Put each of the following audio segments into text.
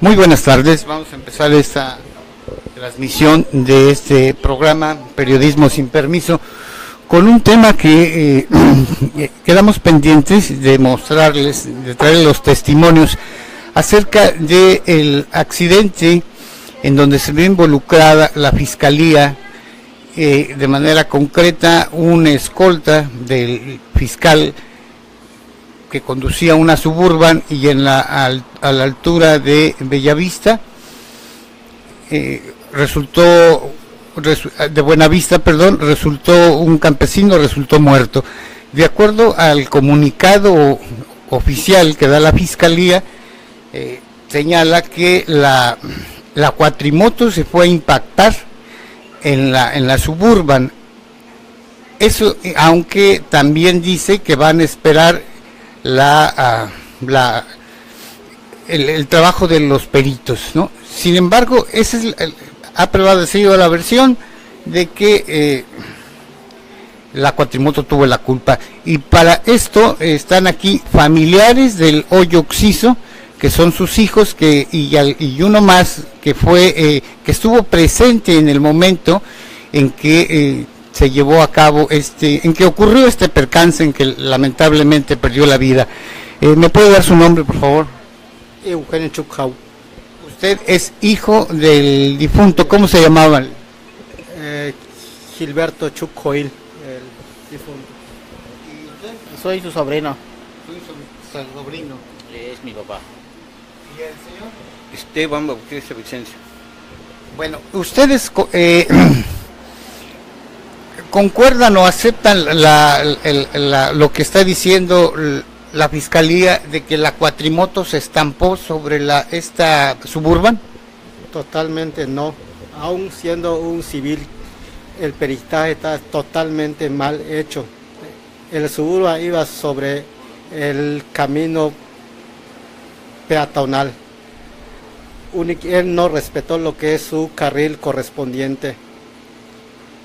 Muy buenas tardes, vamos a empezar esta transmisión de este programa Periodismo sin Permiso con un tema que quedamos pendientes de mostrarles, de traer los testimonios acerca del accidente en donde se ve involucrada la Fiscalía, de manera concreta una escolta del fiscal que conducía una Suburban y a la altura de Bellavista, de Buenavista, resultó un campesino, resultó muerto. De acuerdo al comunicado oficial que da la Fiscalía, señala que la cuatrimoto se fue a impactar en la Suburban. Eso, aunque también dice que van a esperar el trabajo de los peritos, ¿no? Sin embargo, esa ha prevalecido la versión de que la cuatrimoto tuvo la culpa, y para esto están aquí familiares del Hoyo Oxiso, que son sus hijos, y uno más que fue que estuvo presente en el momento en que se llevó a cabo en que ocurrió este percance en que lamentablemente perdió la vida. ¿Me puede dar su nombre, por favor? Eugenio Chukhau. Usted es hijo del difunto, ¿cómo se llamaban? Gilberto Chukhoil, el difunto. ¿Y usted? Soy su sobrino. Su sobrino. Es mi papá. ¿Y el señor? Esteban Bautista Vicencia. Bueno, ustedes ¿concuerdan o aceptan lo que está diciendo la Fiscalía de que la cuatrimoto se estampó sobre esta Suburban? Totalmente no. Aún siendo un civil, el peritaje está totalmente mal hecho. El Suburban iba sobre el camino peatonal. Él no respetó lo que es su carril correspondiente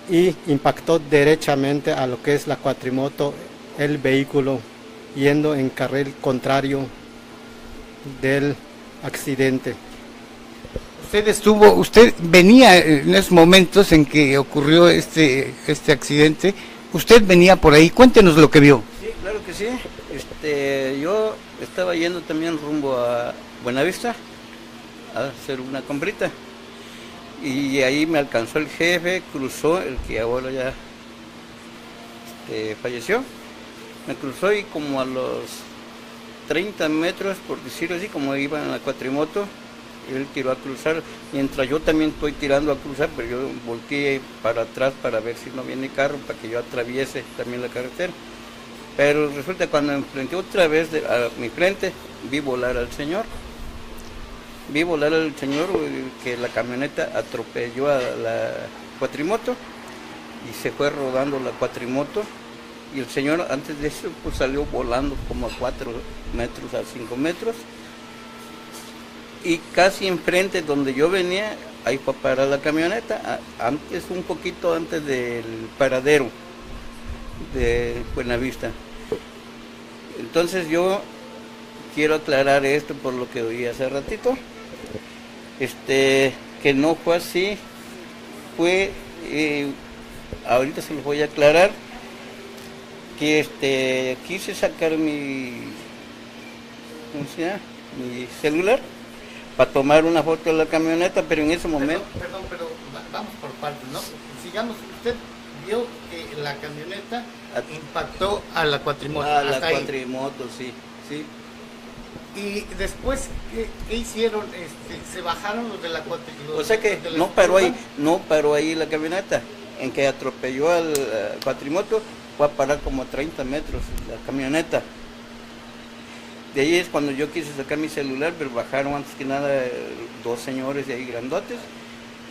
y impactó derechamente a lo que es la cuatrimoto, el vehículo, yendo en carril contrario del accidente. Usted venía en esos momentos en que ocurrió este accidente, usted venía por ahí, cuéntenos lo que vio. Sí, claro que sí. Yo estaba yendo también rumbo a Buenavista a hacer una comprita, y ahí me alcanzó el jefe, cruzó, el que ahora ya falleció, me cruzó, y como a los 30 metros, por decirlo así, como iba en la cuatrimoto, él tiró a cruzar, mientras yo también estoy tirando a cruzar, pero yo volteé para atrás para ver si no viene carro, para que yo atraviese también la carretera. Pero resulta, cuando me enfrenté otra vez a mi frente, vi volar al señor, que la camioneta atropelló a la cuatrimoto y se fue rodando la cuatrimoto, y el señor antes de eso pues salió volando como a 4 metros, a 5 metros, y casi enfrente donde yo venía, ahí fue a parar la camioneta, un poquito antes del paradero de Buenavista. Entonces yo quiero aclarar esto por lo que oí hace ratito, que no fue así, ahorita se lo voy a aclarar, que quise sacar mi celular para tomar una foto de la camioneta, pero en ese momento... Perdón, pero vamos por partes, ¿no? Sigamos, usted vio que la camioneta impactó a la cuatrimoto. A la cuatrimoto, sí. Y después, ¿qué hicieron? ¿Se bajaron los de la cuatrimoto? O sea que no paró ahí la camioneta, en que atropelló al cuatrimoto, fue a parar como a 30 metros la camioneta. De ahí es cuando yo quise sacar mi celular, pero bajaron antes que nada 2 señores de ahí grandotes,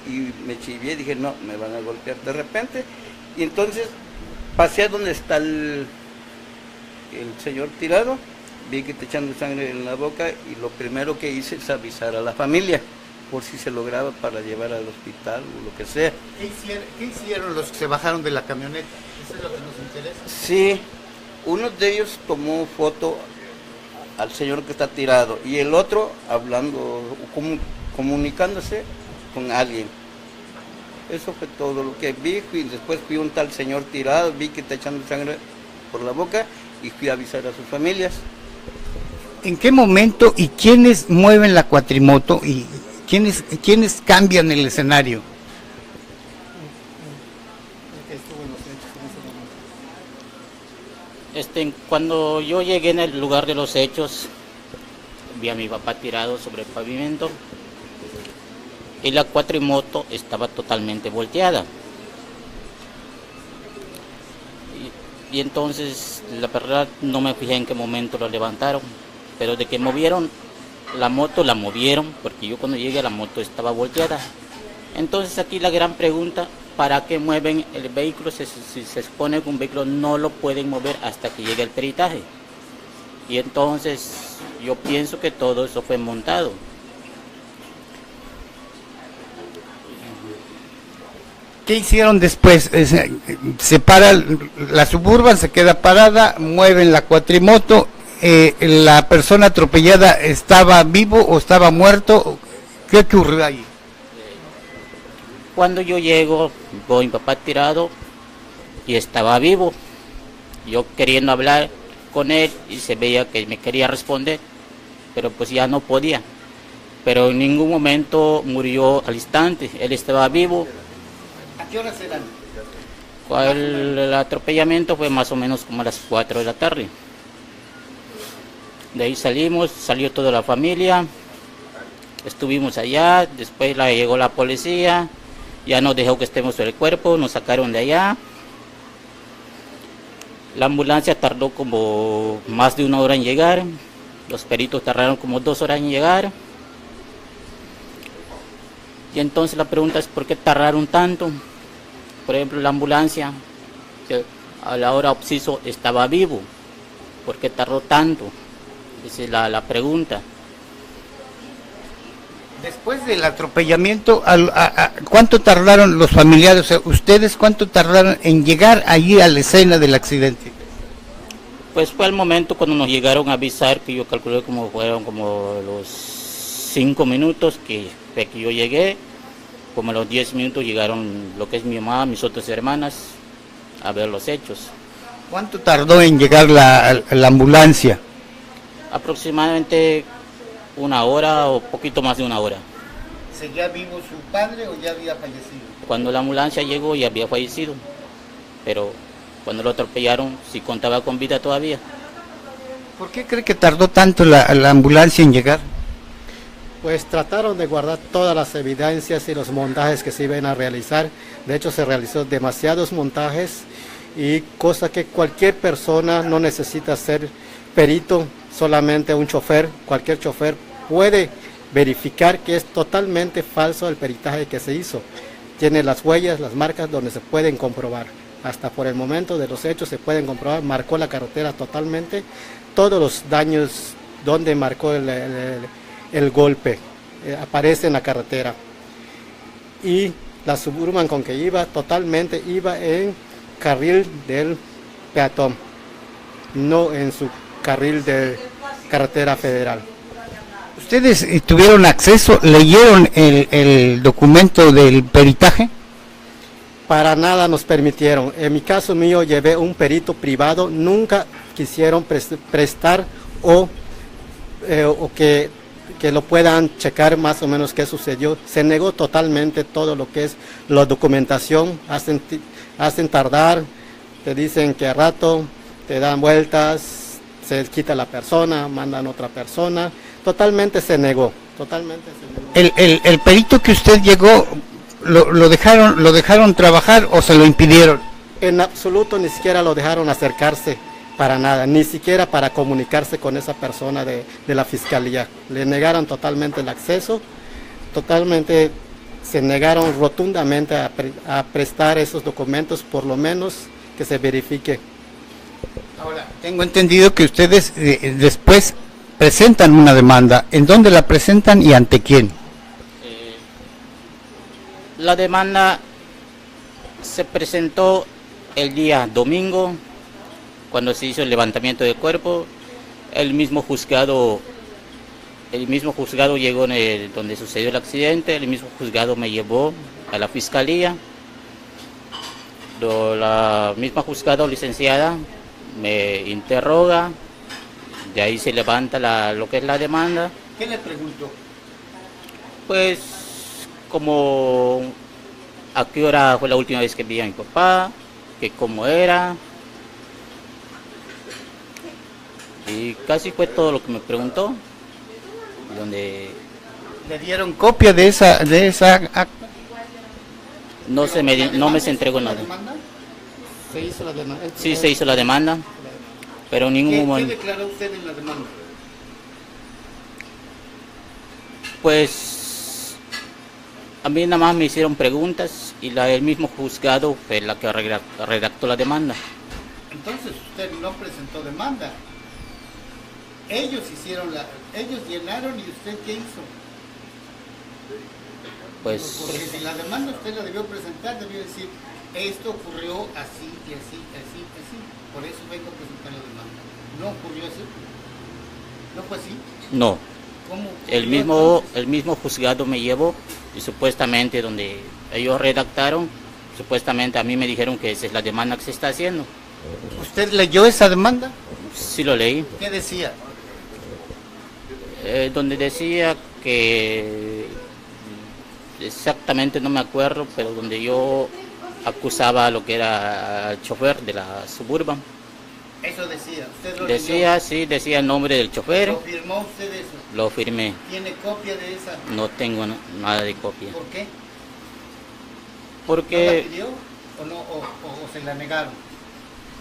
y me chivié, dije no, me van a golpear de repente, y entonces pasé a donde está el señor tirado, vi que está echando sangre en la boca, y lo primero que hice es avisar a la familia, por si se lograba para llevar al hospital o lo que sea. ¿Qué hicieron los que se bajaron de la camioneta? ¿Eso es lo que nos interesa? Sí, uno de ellos tomó foto al señor que está tirado y el otro hablando, comunicándose con alguien. Eso fue todo lo que vi, y después fui un tal señor tirado, vi que está echando sangre por la boca y fui a avisar a sus familias. ¿En qué momento y quiénes mueven la cuatrimoto y quiénes cambian el escenario? Cuando yo llegué en el lugar de los hechos, vi a mi papá tirado sobre el pavimento y la cuatrimoto estaba totalmente volteada. Y entonces, la verdad, no me fijé en qué momento lo levantaron, pero de que movieron la moto, la movieron, porque yo cuando llegué la moto estaba volteada. Entonces aquí la gran pregunta, ¿para qué mueven el vehículo si se supone que un vehículo no lo pueden mover hasta que llegue el peritaje? Y entonces yo pienso que todo eso fue montado. ¿Qué hicieron después? Se para la Suburban, se queda parada, mueven la cuatrimoto, la persona atropellada ¿estaba vivo o estaba muerto? ¿Qué ocurrió ahí? Cuando yo llego, veo a mi papá tirado y estaba vivo. Yo queriendo hablar con él y se veía que me quería responder, pero pues ya no podía. Pero en ningún momento murió al instante, él estaba vivo. ¿A qué horas eran? El atropellamiento fue más o menos como a las 4 de la tarde. De ahí salió toda la familia, estuvimos allá, después llegó la policía, ya nos dejó que estemos sobre el cuerpo, nos sacaron de allá. La ambulancia tardó como más de 1 hora en llegar, los peritos tardaron como 2 horas en llegar. Y entonces la pregunta es, ¿por qué tardaron tanto? Por ejemplo, la ambulancia, que a la hora obsiso estaba vivo. ¿Por qué tardó tanto? Esa es la pregunta. Después del atropellamiento, ¿cuánto tardaron los familiares? O sea, ¿ustedes cuánto tardaron en llegar allí a la escena del accidente? Pues fue el momento cuando nos llegaron a avisar, que yo calculé como fueron como los 5 minutos que yo llegué. Como a los 10 minutos llegaron lo que es mi mamá, mis otras hermanas, a ver los hechos. ¿Cuánto tardó en llegar la ambulancia? Aproximadamente 1 hora o poquito más de 1 hora. ¿Seguía vivo su padre o ya había fallecido? Cuando la ambulancia llegó ya había fallecido, pero cuando lo atropellaron sí contaba con vida todavía. ¿Por qué cree que tardó tanto la ambulancia en llegar? Pues trataron de guardar todas las evidencias y los montajes que se iban a realizar. De hecho, se realizó demasiados montajes y cosa que cualquier persona no necesita ser perito, solamente un chofer. Cualquier chofer puede verificar que es totalmente falso el peritaje que se hizo. Tiene las huellas, las marcas donde se pueden comprobar. Hasta por el momento de los hechos se pueden comprobar. Marcó la carretera totalmente, todos los daños donde marcó el golpe aparece en la carretera, y la Suburban con que iba totalmente iba en carril del peatón, no en su carril de carretera federal. ¿Ustedes tuvieron acceso, leyeron el documento del peritaje? Para nada nos permitieron. En mi caso mío llevé un perito privado, nunca quisieron prestar o que lo puedan checar más o menos qué sucedió. Se negó totalmente todo lo que es la documentación, hacen tardar, te dicen que a rato te dan vueltas, se quita la persona, mandan otra persona, totalmente se negó, totalmente se negó. ¿El perito que usted llegó, lo dejaron trabajar o se lo impidieron? En absoluto, ni siquiera lo dejaron acercarse. Para nada, ni siquiera para comunicarse con esa persona de la fiscalía. Le negaron totalmente el acceso, totalmente se negaron rotundamente a prestar esos documentos, por lo menos que se verifique. Ahora, tengo entendido que ustedes después presentan una demanda. ¿En dónde la presentan y ante quién? La demanda se presentó el día domingo, cuando se hizo el levantamiento del cuerpo. el mismo juzgado llegó donde sucedió el accidente, el mismo juzgado me llevó a la fiscalía. La misma juzgado licenciada me interroga, de ahí se levanta lo que es la demanda. ¿Qué le preguntó? Pues como a qué hora fue la última vez que vi a mi papá, que cómo era, y casi fue todo lo que me preguntó. Donde ¿Le dieron copia de esa acta? no me entregó nada. Se hizo la demanda. Sí, se hizo la demanda, pero en ningún momento. ¿Qué declaró usted en la demanda? Pues a mí nada más me hicieron preguntas y el mismo juzgado fue la que redactó la demanda. Entonces usted no presentó demanda. Ellos llenaron, ¿y usted qué hizo? Pues Porque si la demanda usted la debió presentar, debió decir, esto ocurrió así y así, así, así. Por eso vengo a presentar la demanda. ¿No ocurrió así? ¿No fue así? no, ¿Cómo? el mismo juzgado me llevó y supuestamente donde ellos redactaron, supuestamente a mí me dijeron que esa es la demanda que se está haciendo. ¿Usted leyó esa demanda? Sí lo leí. ¿Qué decía? Donde decía que exactamente no me acuerdo, pero donde yo acusaba a lo que era el chofer de la Suburban. Eso decía. ¿Usted lo Decía, leyó? sí, decía el nombre del chofer. ¿Lo firmó usted eso? Lo firmé. ¿Tiene copia de esa? No tengo nada de copia. ¿Por qué? ¿No la Porque pidió o se la negaron?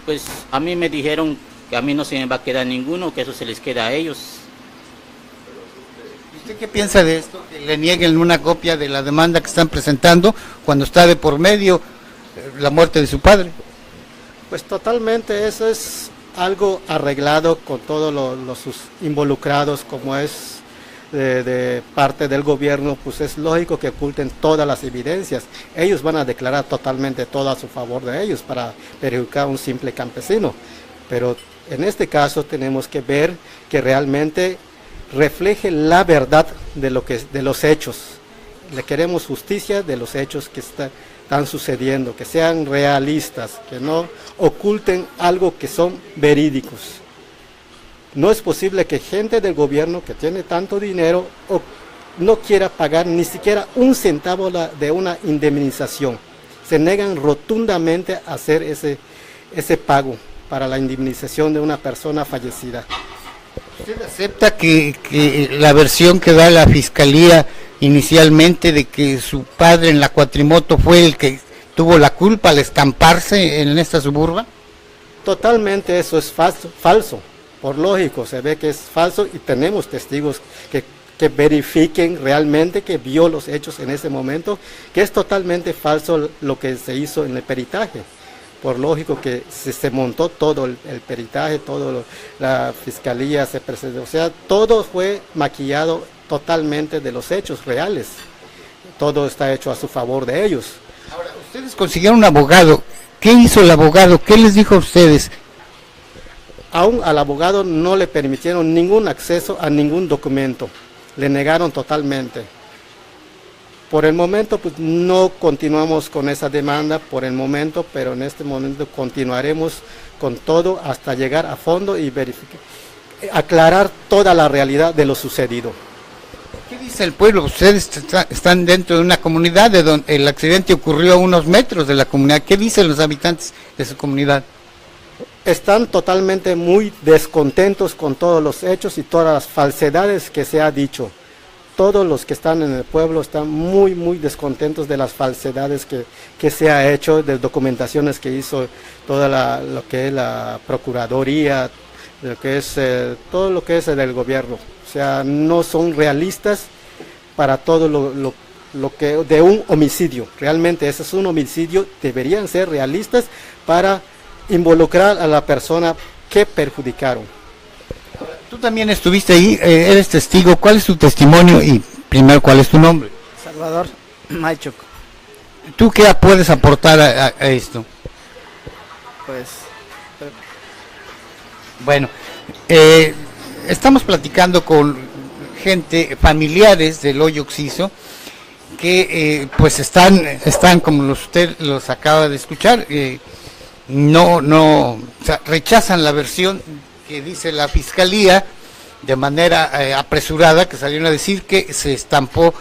pues a mí me dijeron que a mí no se me va a quedar ninguno, que eso se les queda a ellos. ¿Usted qué piensa de esto? Que le nieguen una copia de la demanda que están presentando cuando está de por medio la muerte de su padre. Pues totalmente, eso es algo arreglado con todos los involucrados, como es de parte del gobierno, pues es lógico que oculten todas las evidencias. Ellos van a declarar totalmente todo a su favor de ellos para perjudicar a un simple campesino. Pero en este caso tenemos que ver que realmente refleje la verdad de los hechos. Le queremos justicia de los hechos que están sucediendo, que sean realistas, que no oculten algo que son verídicos. No es posible que gente del gobierno que tiene tanto dinero no quiera pagar ni siquiera un centavo de una indemnización. Se negan rotundamente a hacer ese pago para la indemnización de una persona fallecida. ¿Usted acepta que la versión que da la fiscalía inicialmente de que su padre en la cuatrimoto fue el que tuvo la culpa al estamparse en esta Suburban? Totalmente eso es falso. Por lógico, se ve que es falso y tenemos testigos que verifiquen realmente que vio los hechos en ese momento, que es totalmente falso lo que se hizo en el peritaje. Por lógico que se montó todo el peritaje, la fiscalía se presentó, o sea, todo fue maquillado totalmente de los hechos reales. Todo está hecho a su favor de ellos. Ahora, ustedes consiguieron un abogado. ¿Qué hizo el abogado? ¿Qué les dijo a ustedes? Aún al abogado no le permitieron ningún acceso a ningún documento, le negaron totalmente. Por el momento pues no continuamos con esa demanda por el momento, pero en este momento continuaremos con todo hasta llegar a fondo y aclarar toda la realidad de lo sucedido. ¿Qué dice el pueblo? Ustedes están dentro de una comunidad de donde el accidente ocurrió a unos metros de la comunidad. ¿Qué dicen los habitantes de su comunidad? Están totalmente muy descontentos con todos los hechos y todas las falsedades que se ha dicho. Todos los que están en el pueblo están muy, muy descontentos de las falsedades que se ha hecho, de documentaciones que hizo toda lo que es la Procuraduría, todo lo que es del gobierno. O sea, no son realistas para todo lo que de un homicidio. Realmente ese es un homicidio, deberían ser realistas para involucrar a la persona que perjudicaron. Tú también estuviste ahí, eres testigo. ¿Cuál es tu testimonio? Y primero, ¿cuál es tu nombre? Salvador Maychuk. ¿Tú qué puedes aportar a esto? Pues Bueno, estamos platicando con gente, familiares del hoyo Oxiso, que pues están como usted los acaba de escuchar, o sea, rechazan la versión que dice la fiscalía de manera apresurada, que salieron a decir que se estampó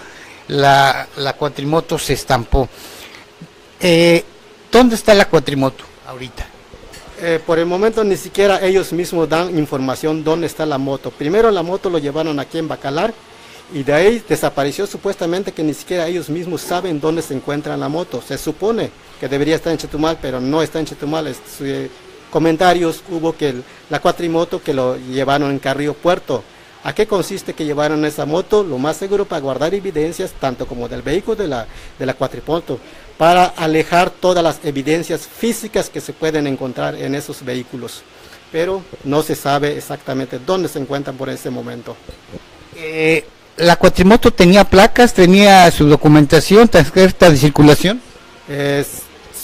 la cuatrimoto, se estampó. ¿Dónde está la cuatrimoto ahorita? Por el momento ni siquiera ellos mismos dan información dónde está la moto. Primero la moto lo llevaron aquí en Bacalar y de ahí desapareció, supuestamente que ni siquiera ellos mismos saben dónde se encuentra la moto. Se supone que debería estar en Chetumal, pero no está en Chetumal. Comentarios hubo que la cuatrimoto que lo llevaron en Carrillo Puerto. ¿A qué consiste que llevaron esa moto? Lo más seguro para guardar evidencias, tanto como del vehículo de la cuatrimoto, para alejar todas las evidencias físicas que se pueden encontrar en esos vehículos. Pero no se sabe exactamente dónde se encuentran por ese momento. ¿La cuatrimoto tenía placas, tenía su documentación, tarjeta de circulación?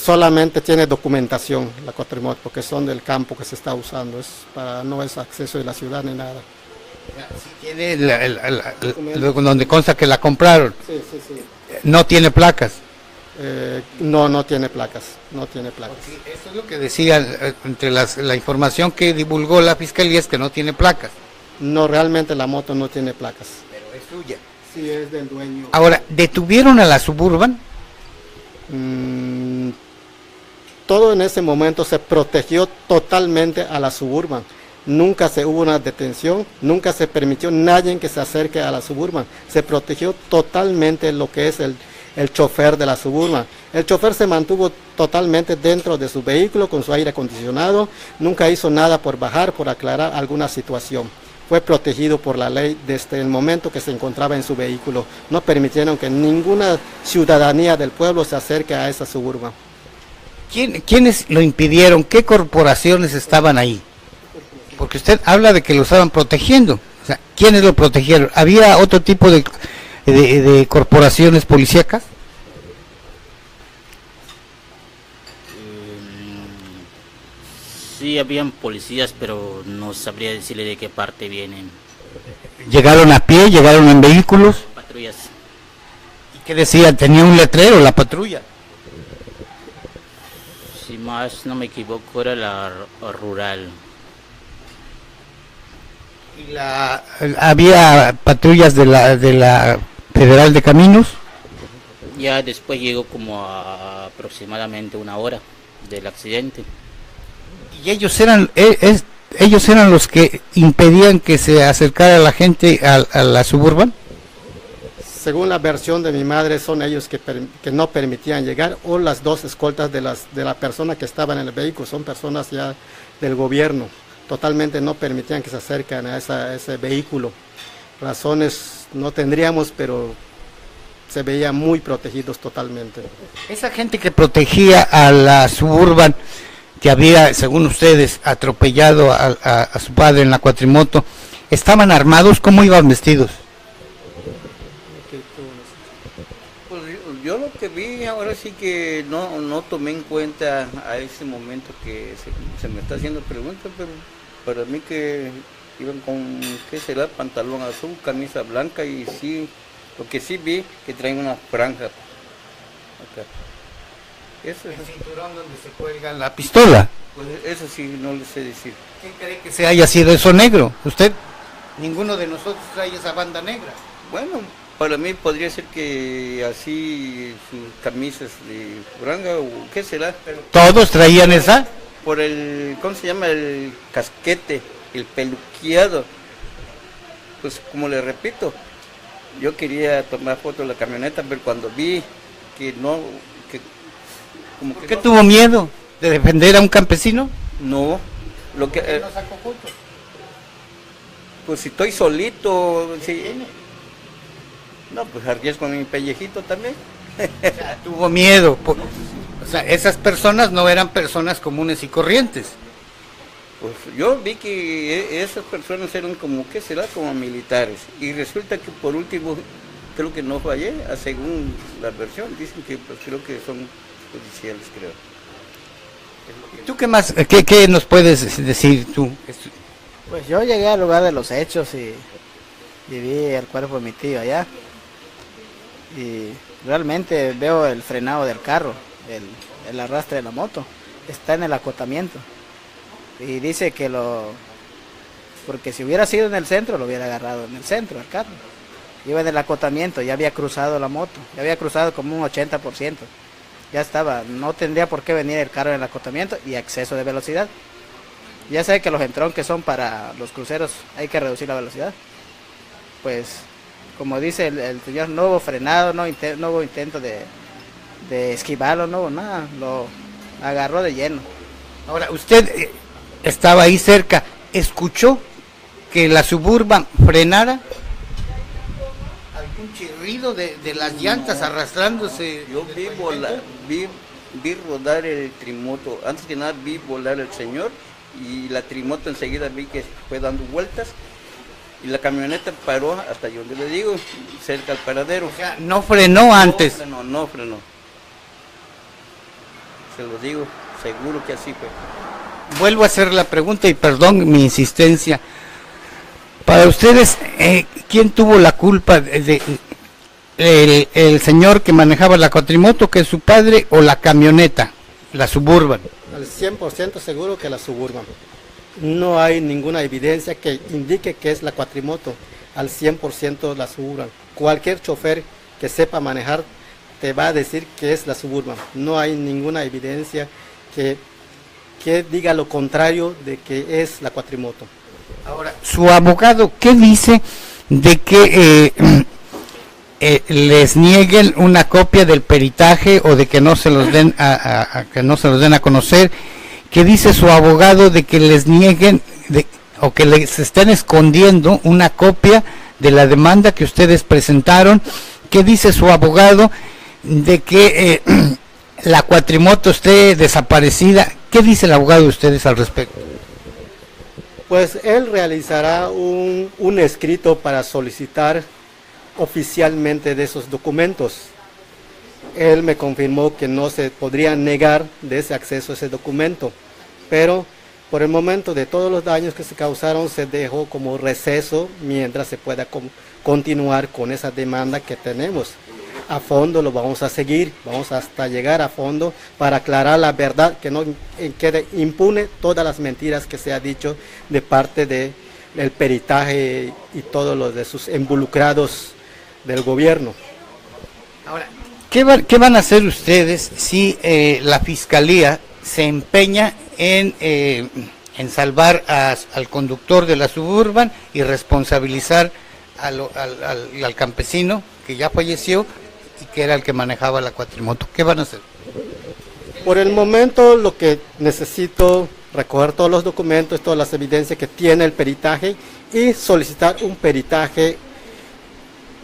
Solamente tiene documentación la cuatrimoto, porque son del campo que se está usando, no es acceso de la ciudad ni nada. Sí tiene donde consta que la compraron. Sí. No tiene placas. No tiene placas, no tiene placas. Porque eso es lo que decía entre la información que divulgó la fiscalía, es que no tiene placas. No, realmente la moto no tiene placas. Pero es suya. Sí, es del dueño. Ahora, ¿detuvieron a la Suburban? Todo en ese momento se protegió totalmente a la Suburban. Nunca se hubo una detención, nunca se permitió nadie que se acerque a la Suburban. Se protegió totalmente lo que es el chofer de la Suburban. El chofer se mantuvo totalmente dentro de su vehículo con su aire acondicionado, nunca hizo nada por bajar, por aclarar alguna situación. Fue protegido por la ley desde el momento que se encontraba en su vehículo. No permitieron que ninguna ciudadanía del pueblo se acerque a esa Suburban. ¿Quiénes lo impidieron? ¿Qué corporaciones estaban ahí? Porque usted habla de que lo estaban protegiendo. O sea, ¿quiénes lo protegieron? ¿Había otro tipo de corporaciones policíacas? Sí, habían policías, pero no sabría decirle de qué parte vienen. ¿Llegaron a pie? ¿Llegaron en vehículos? Patrullas. ¿Y qué decían? ¿Tenía un letrero la patrulla? Si más no me equivoco, era la rural. ¿Y había patrullas de la Federal de Caminos? Ya después llegó como a aproximadamente una hora del accidente. ¿Y ellos eran los que impedían que se acercara la gente a la Suburban? Según la versión de mi madre, son ellos que no permitían llegar, o las dos escoltas de la persona que estaba en el vehículo, son personas ya del gobierno. Totalmente no permitían que se acerquen a ese vehículo. Razones no tendríamos, pero se veían muy protegidos totalmente. Esa gente que protegía a la Suburban, que había, según ustedes, atropellado a su padre en la cuatrimoto, ¿estaban armados? ¿Cómo iban vestidos? Pues yo lo que vi, ahora sí que no tomé en cuenta a ese momento que se me está haciendo preguntas, pero para mí que iban con, ¿qué será? Pantalón azul, camisa blanca, y sí, lo que sí vi, que traen una franja acá. Eso es el cinturón donde se cuelga la pistola. Pues eso sí, no le sé decir. ¿Quién cree que se haya sido eso negro? ¿Usted? Ninguno de nosotros trae esa banda negra. Bueno, para mí podría ser que así sus camisas de franja, o qué será. Pero ¿todos traían esa? Por el, ¿cómo se llama? El casquete, el peluqueado. Pues como le repito, yo quería tomar foto de la camioneta, pero cuando vi que no, como ¿por que qué no, tuvo miedo de defender a un campesino? no, lo que ¿No sacó fotos? pues si estoy solito, si, no, pues arriesgo mi pellejito también. O sea, tuvo miedo. O sea, esas personas no eran personas comunes y corrientes. Pues yo vi que esas personas eran como, ¿qué será? Como militares. Y resulta que por último, creo que no fallé, según la versión, dicen que pues creo que son judiciales, creo. ¿Tú qué más, qué nos puedes decir tú? Pues yo llegué al lugar de los hechos y vi el cuerpo de mi tío allá. Y realmente veo el frenado del carro, el arrastre de la moto. Está en el acotamiento. Y dice que porque si hubiera sido en el centro, lo hubiera agarrado en el centro, el carro. Iba en el acotamiento, ya había cruzado la moto, ya había cruzado como un 80%. Ya estaba, no tendría por qué venir el carro en el acotamiento y exceso de velocidad. Ya sé que los entronques son para los cruceros, hay que reducir la velocidad. Pues, como dice el señor, no hubo frenado, no hubo intento de esquivarlo, no hubo nada, lo agarró de lleno. Ahora, usted estaba ahí cerca, ¿escuchó que la Suburban frenara? ¿Algún chirrido de las llantas arrastrándose? Yo vi rodar el trimoto, antes que nada vi volar el señor y la trimoto enseguida vi que fue dando vueltas y la camioneta paró hasta donde le digo, cerca al paradero. O sea, no frenó antes. No frenó. Se lo digo, seguro que así fue. Vuelvo a hacer la pregunta y perdón mi insistencia. Para ustedes, ¿quién tuvo la culpa el señor que manejaba la cuatrimoto, que es su padre, o la camioneta, la Suburban? Al 100% seguro que la Suburban. No hay ninguna evidencia que indique que es la cuatrimoto. Al 100% la Suburban. Cualquier chofer que sepa manejar te va a decir que es la Suburban. No hay ninguna evidencia que diga lo contrario de que es la cuatrimoto. Ahora, su abogado, ¿qué dice de que les nieguen una copia del peritaje o de que no se los den que no se los den a conocer? ¿Qué dice su abogado de que les nieguen o que les estén escondiendo una copia de la demanda que ustedes presentaron? ¿Qué dice su abogado de que la cuatrimoto esté desaparecida? ¿Qué dice el abogado de ustedes al respecto? Pues él realizará un escrito para solicitar oficialmente de esos documentos. Él me confirmó que no se podría negar de ese acceso a ese documento, pero por el momento de todos los daños que se causaron se dejó como receso mientras se pueda continuar con esa demanda que tenemos. A fondo lo vamos a seguir, vamos hasta llegar a fondo para aclarar la verdad, que no quede impune todas las mentiras que se ha dicho de parte del peritaje y todos los de sus involucrados del gobierno. Ahora, ¿qué van a hacer ustedes si la Fiscalía se empeña en salvar al conductor de la Suburban y responsabilizar al campesino que ya falleció y que era el que manejaba la cuatrimoto? ¿Qué van a hacer? Por el momento lo que necesito recoger todos los documentos, todas las evidencias que tiene el peritaje y solicitar un peritaje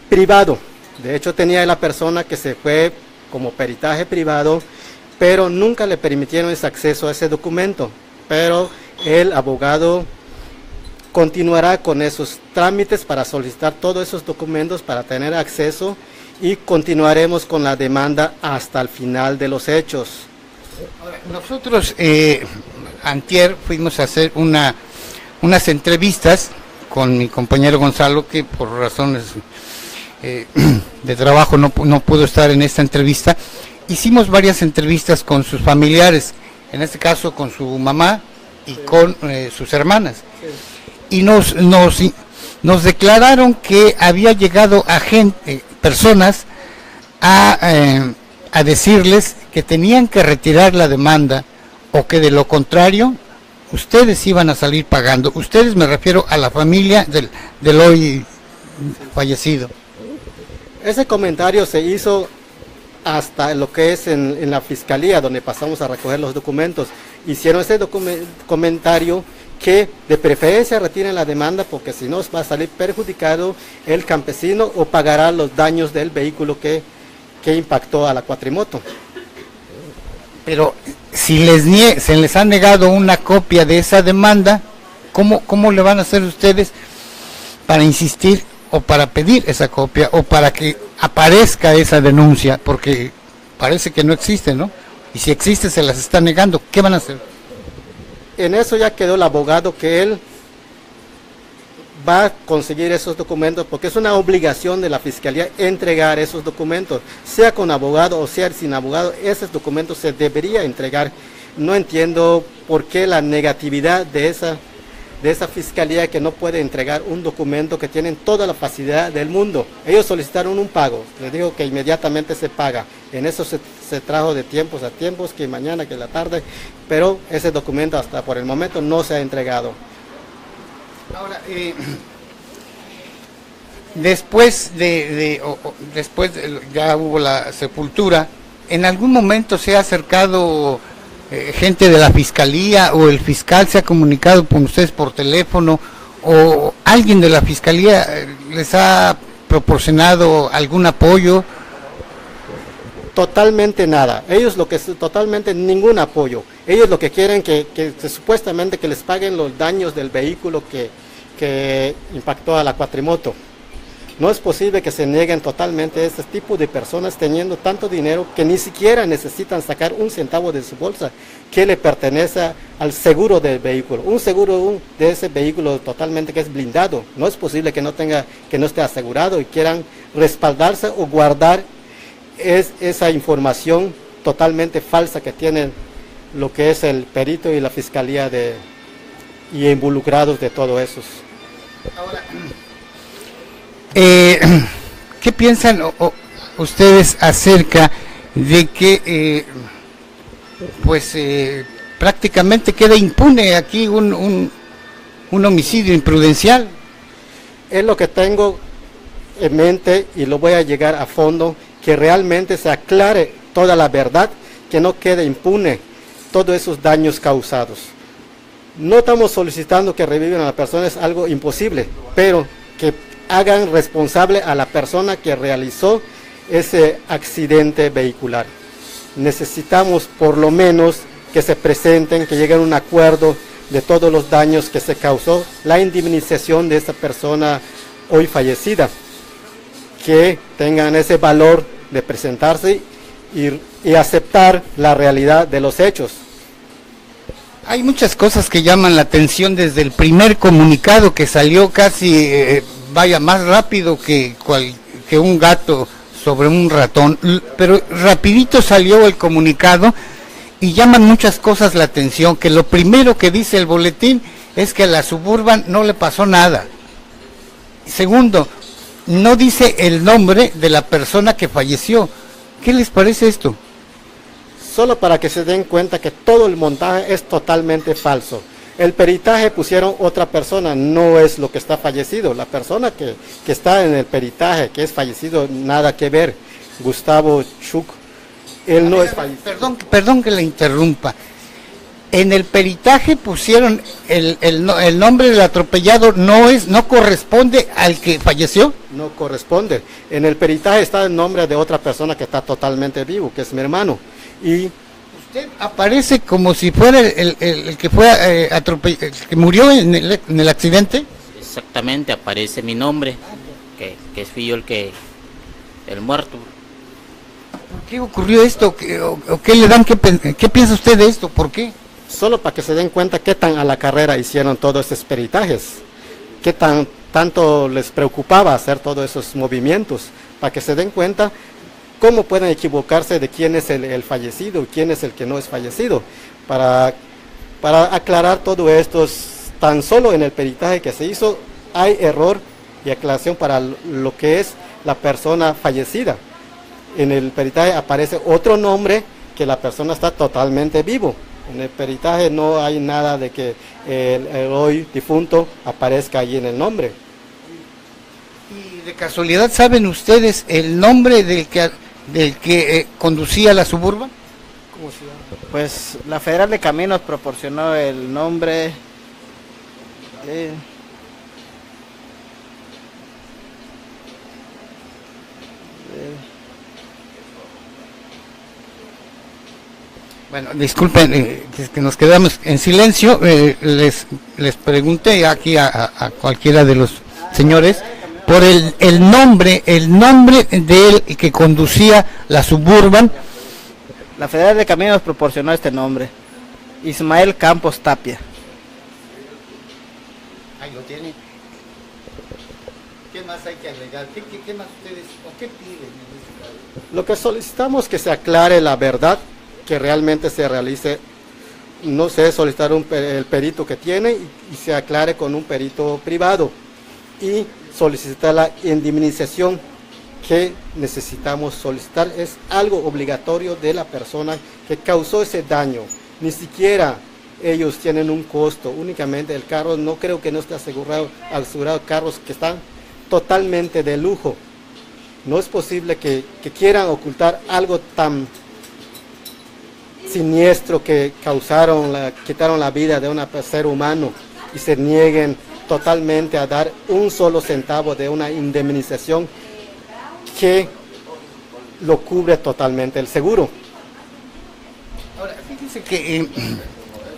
privado. De hecho tenía la persona que se fue como peritaje privado, pero nunca le permitieron ese acceso a ese documento. Pero el abogado continuará con esos trámites para solicitar todos esos documentos para tener acceso y continuaremos con la demanda hasta el final de los hechos. Nosotros antier fuimos a hacer unas entrevistas con mi compañero Gonzalo, que por razones de trabajo no pudo estar en esta entrevista. Hicimos varias entrevistas con sus familiares, en este caso con su mamá y con sus hermanas. Y nos declararon que había llegado personas a decirles que tenían que retirar la demanda o que de lo contrario ustedes iban a salir pagando. Ustedes, me refiero a la familia del hoy fallecido. Ese comentario se hizo hasta lo que es en la fiscalía, donde pasamos a recoger los documentos. Hicieron ese comentario que de preferencia retiren la demanda porque si no va a salir perjudicado el campesino o pagará los daños del vehículo que impactó a la cuatrimoto. Pero si se les ha negado una copia de esa demanda, ¿cómo le van a hacer ustedes para insistir o para pedir esa copia o para que aparezca esa denuncia? Porque parece que no existe, ¿no? Y si existe se las está negando. ¿Qué van a hacer? En eso ya quedó el abogado que él va a conseguir esos documentos, porque es una obligación de la Fiscalía entregar esos documentos, sea con abogado o sea sin abogado, esos documentos se debería entregar. No entiendo por qué la negatividad de esa Fiscalía que no puede entregar un documento que tienen toda la facilidad del mundo. Ellos solicitaron un pago, les digo que inmediatamente se paga, en eso se trajo de tiempos a tiempos, que mañana, que en la tarde, pero ese documento hasta por el momento no se ha entregado. Ahora, después ya hubo la sepultura, ¿en algún momento se ha acercado gente de la Fiscalía o el fiscal se ha comunicado con ustedes por teléfono o alguien de la Fiscalía les ha proporcionado algún apoyo? Totalmente nada, ellos totalmente ningún apoyo, ellos lo que quieren que supuestamente que les paguen los daños del vehículo que impactó a la cuatrimoto. No es posible que se nieguen totalmente a este tipo de personas teniendo tanto dinero que ni siquiera necesitan sacar un centavo de su bolsa que le pertenece al seguro del vehículo, un seguro de ese vehículo totalmente que es blindado. No es posible que no esté asegurado y quieran respaldarse o guardar esa información totalmente falsa que tienen lo que es el perito y la Fiscalía y involucrados de todo eso. Ahora, ¿qué piensan ustedes acerca de que prácticamente queda impune aquí un homicidio imprudencial? Es lo que tengo en mente y lo voy a llegar a fondo, que realmente se aclare toda la verdad, que no quede impune todos esos daños causados. No estamos solicitando que revivan a la persona, es algo imposible, pero que hagan responsable a la persona que realizó ese accidente vehicular. Necesitamos por lo menos que se presenten, que lleguen a un acuerdo de todos los daños que se causó, la indemnización de esa persona hoy fallecida, que tengan ese valor de presentarse y aceptar la realidad de los hechos. Hay muchas cosas que llaman la atención desde el primer comunicado que salió casi, más rápido que un gato sobre un ratón, pero rapidito salió el comunicado y llaman muchas cosas la atención, que lo primero que dice el boletín es que a la Suburban no le pasó nada. Segundo, no dice el nombre de la persona que falleció. ¿Qué les parece esto? Solo para que se den cuenta que todo el montaje es totalmente falso. El peritaje pusieron otra persona, no es lo que está fallecido. La persona que está en el peritaje, que es fallecido, nada que ver. Gustavo Chuk, él no es fallecido. Perdón que le interrumpa. En el peritaje pusieron el nombre del atropellado, no corresponde al que falleció. No corresponde. En el peritaje está el nombre de otra persona que está totalmente vivo, que es mi hermano. Y usted aparece como si fuera el que fue atropellado, el que murió en el accidente. Exactamente, aparece mi nombre, que fui yo el muerto. ¿Por qué ocurrió esto? ¿Qué le dan? ¿Qué piensa usted de esto? ¿Por qué? Solo para que se den cuenta qué tan a la carrera hicieron todos estos peritajes, qué tanto les preocupaba hacer todos esos movimientos, para que se den cuenta cómo pueden equivocarse de quién es el fallecido y quién es el que no es fallecido. Para aclarar todo esto, tan solo en el peritaje que se hizo hay error y aclaración para lo que es la persona fallecida. En el peritaje aparece otro nombre, que la persona está totalmente vivo. En el peritaje no hay nada de que el hoy difunto aparezca allí en el nombre. ¿Y de casualidad saben ustedes el nombre del que conducía la Suburban? ¿Cómo se llama? Pues la Federal de Caminos proporcionó el nombre de... Bueno, disculpen que nos quedamos en silencio. Les pregunté aquí a cualquiera de los señores por el nombre del que conducía la Suburban. La Federal de Caminos proporcionó este nombre, y Ismael Campos Tapia. Ahí lo tiene. más hay que agregar? ¿Qué más ustedes, o qué piden en este caso? Lo que solicitamos es que se aclare la verdad, que realmente se realice, no sé, solicitar el perito que tiene y se aclare con un perito privado y solicitar la indemnización que necesitamos solicitar. Es algo obligatorio de la persona que causó ese daño. Ni siquiera ellos tienen un costo, únicamente el carro no creo que no esté asegurado carros que están totalmente de lujo. No es posible que quieran ocultar algo tan siniestro que quitaron la vida de un ser humano y se nieguen totalmente a dar un solo centavo de una indemnización que lo cubre totalmente el seguro. Ahora, fíjense que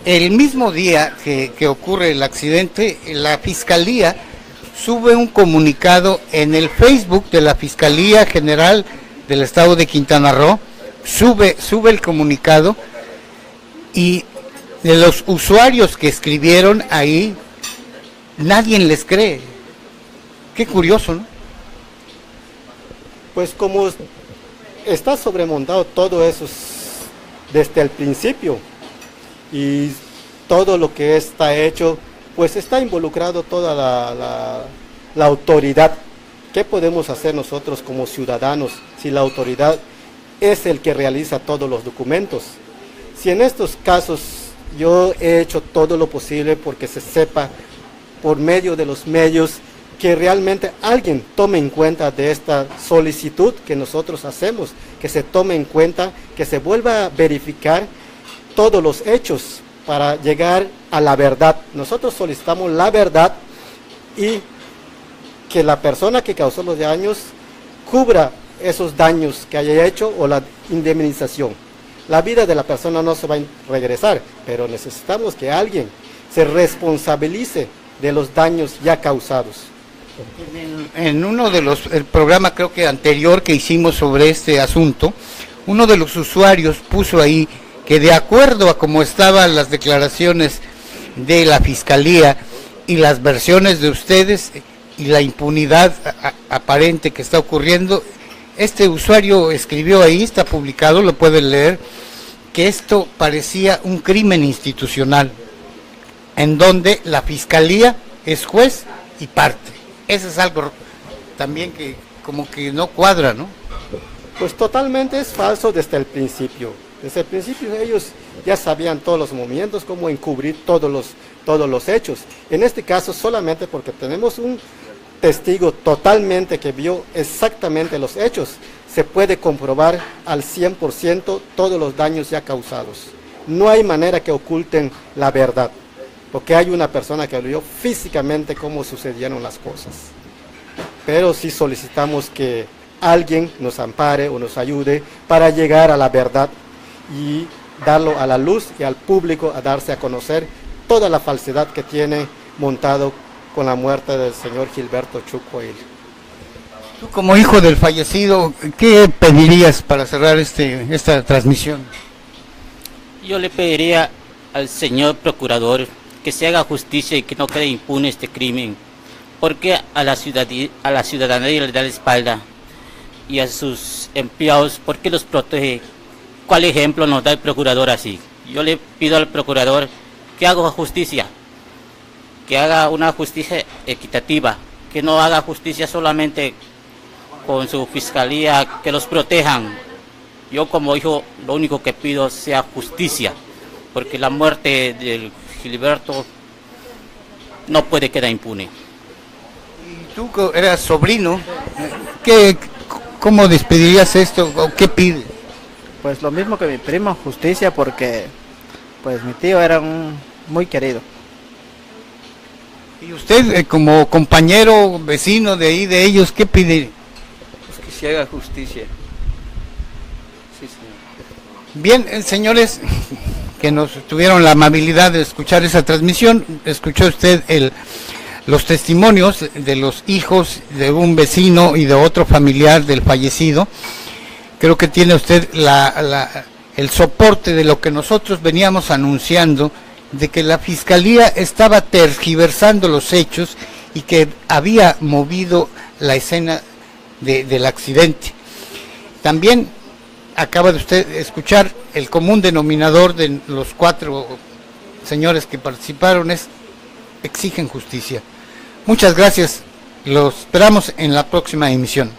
el mismo día que ocurre el accidente, la Fiscalía sube un comunicado en el Facebook de la Fiscalía General del Estado de Quintana Roo, sube el comunicado, y de los usuarios que escribieron ahí, nadie les cree. Qué curioso, ¿no? Pues como está sobremontado todo eso desde el principio y todo lo que está hecho, pues está involucrado toda la autoridad. ¿Qué podemos hacer nosotros como ciudadanos si la autoridad es el que realiza todos los documentos? Si en estos casos yo he hecho todo lo posible porque se sepa por medio de los medios que realmente alguien tome en cuenta de esta solicitud que nosotros hacemos, que se tome en cuenta, que se vuelva a verificar todos los hechos para llegar a la verdad. Nosotros solicitamos la verdad y que la persona que causó los daños cubra esos daños que haya hecho o la indemnización. La vida de la persona no se va a regresar, pero necesitamos que alguien se responsabilice de los daños ya causados. En uno de el programa creo que anterior que hicimos sobre este asunto, uno de los usuarios puso ahí que de acuerdo a cómo estaban las declaraciones de la Fiscalía y las versiones de ustedes y la impunidad aparente que está ocurriendo, este usuario escribió ahí, está publicado, lo pueden leer, que esto parecía un crimen institucional, en donde la Fiscalía es juez y parte. Eso es algo también que como que no cuadra, ¿no? Pues totalmente es falso desde el principio. Desde el principio ellos ya sabían todos los movimientos, cómo encubrir todos los hechos. En este caso solamente porque tenemos un testigo totalmente que vio exactamente los hechos, se puede comprobar al 100% todos los daños ya causados. No hay manera que oculten la verdad, porque hay una persona que vio físicamente cómo sucedieron las cosas. Pero sí solicitamos que alguien nos ampare o nos ayude para llegar a la verdad y darlo a la luz y al público a darse a conocer toda la falsedad que tiene montado con la muerte del señor Gilberto Chucoil. Tú como hijo del fallecido, ¿qué pedirías para cerrar esta transmisión? Yo le pediría al señor procurador que se haga justicia y que no quede impune este crimen, porque a la ciudadanía le da la espalda y a sus empleados, ¿por qué los protege? ¿Cuál ejemplo nos da el procurador así? Yo le pido al procurador que haga justicia, que haga una justicia equitativa, que no haga justicia solamente con su fiscalía, que los protejan. Yo como hijo lo único que pido sea justicia, porque la muerte del Gilberto no puede quedar impune. Y tú eras sobrino, ¿cómo despedirías esto o qué pides? Pues lo mismo que mi primo, justicia, porque pues mi tío era muy querido. Y usted como compañero, vecino de ahí, de ellos, ¿qué pide? Pues que se haga justicia. Sí, señor. Bien, señores que nos tuvieron la amabilidad de escuchar esa transmisión, escuchó usted los testimonios de los hijos de un vecino y de otro familiar del fallecido. Creo que tiene usted el soporte de lo que nosotros veníamos anunciando, de que la Fiscalía estaba tergiversando los hechos y que había movido la escena del accidente. También acaba de usted escuchar el común denominador de los 4 señores que participaron es exigen justicia. Muchas gracias, los esperamos en la próxima emisión.